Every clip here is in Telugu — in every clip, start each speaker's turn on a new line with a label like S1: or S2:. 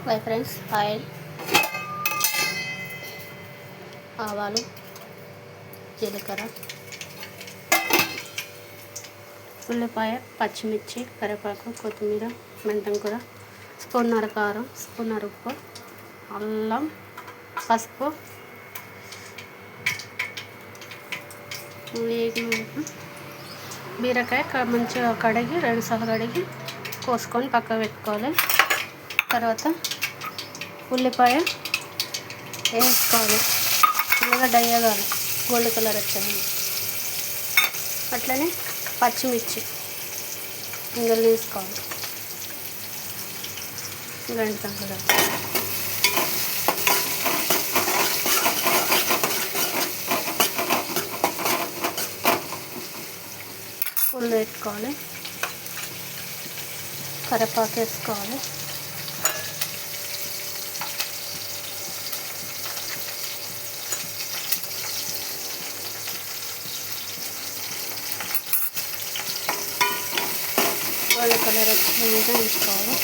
S1: బై ఫ్రెండ్స్, ఆయిల్, ఆవాలు, జీలకర్ర, ఉల్లిపాయ, పచ్చిమిర్చి, కరివేపాకు, కొత్తిమీర, మెంతం కూర, స్పూన్నర కారం, స్పూన్నర ఉప్పు, అల్లం, పసుపు, బీరకాయ మంచిగా కడిగి 2 సార్లు కడిగి కోసుకొని పక్కకు పెట్టుకోవాలి. తర్వాత ఉల్లిపాయ వేసుకోవాలి, ఉల్లిగడ్డ వేయగాలి, గోల్డ్ కలర్ వచ్చేది. అట్లనే పచ్చిమిర్చి ఇందులో వేసుకోవాలి 2 సంకలు. ఫుల్ పెట్టుకోవాలి, కరివేపాకు వేసుకోవాలి, గోల్డ్ కలర్ వచ్చినాక వేసుకోవాలి.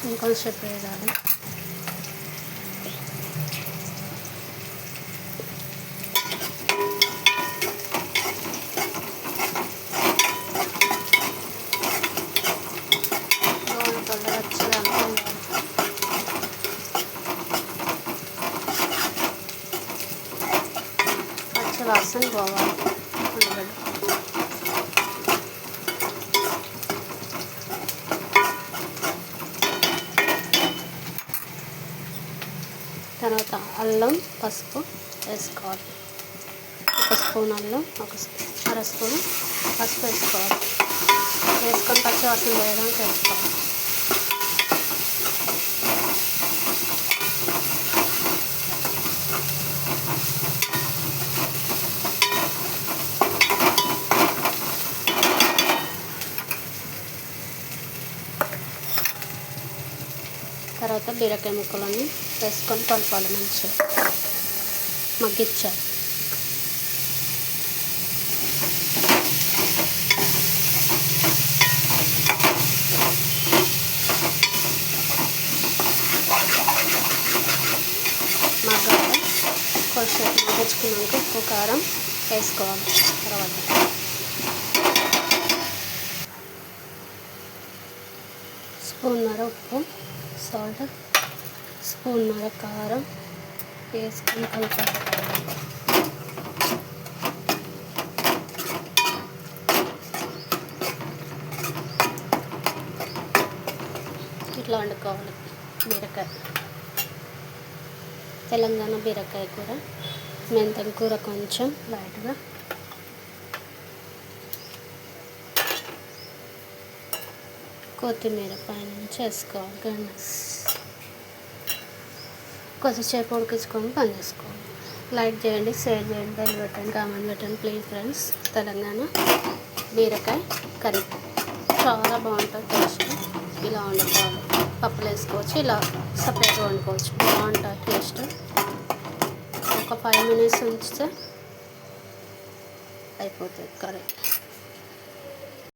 S1: ఇంకొంచెం వేయాలి. గోల్డ్ కలర్ వచ్చేదాకా పచ్చి వాసన పోవాలి. ఉల్లిగడ్డ తర్వాత అల్లం, పసుపు వేసుకోవాలి. 1 స్పూన్ అల్లం, 1 అర స్పూన్ పసుపు వేసుకోవాలి. వేసుకొని పచ్చి వాసన పోయడానికి వేసుకోవాలి. తర్వాత బీరకాయ ముక్కలన్నీ వేసుకొని కలపాలి, మంచిగా మగ్గించాలి. మగ్గాలి. కొంచెం మగ్గించుకున్నాక ఉప్పు, కారం వేసుకోవాలి. తర్వాత స్పూన్నర ఉప్పు, సాల్ట్, స్పూన్నర కారం వేసుకొని కలపాలి. ఇట్లా వండుకోవాలి బీరకాయ. తెలంగాణ బీరకాయ కూర, మెంతం కూర కొంచెం లైట్గా, కొత్తిమీర పైనుంచి వేసుకోవాలి. కొద్దిసేపు ఉడికించుకొని పని చేసుకోవాలి. లైక్ చేయండి, షేర్ చేయండి, బెల్ పెట్టండి, కామెంట్ పెట్టండి ప్లీజ్ ఫ్రెండ్స్. తెలంగాణ బీరకాయ కర్రీ చాలా బాగుంటుంది టేస్ట్. ఇలా వండుకోవాలి. పప్పులు వేసుకోవచ్చు, ఇలా సపరేట్గా వండుకోవచ్చు, బాగుంటుంది టేస్ట్. ఒక 5 మినిట్స్ ఉంచితే అయిపోతుంది కర్రీ.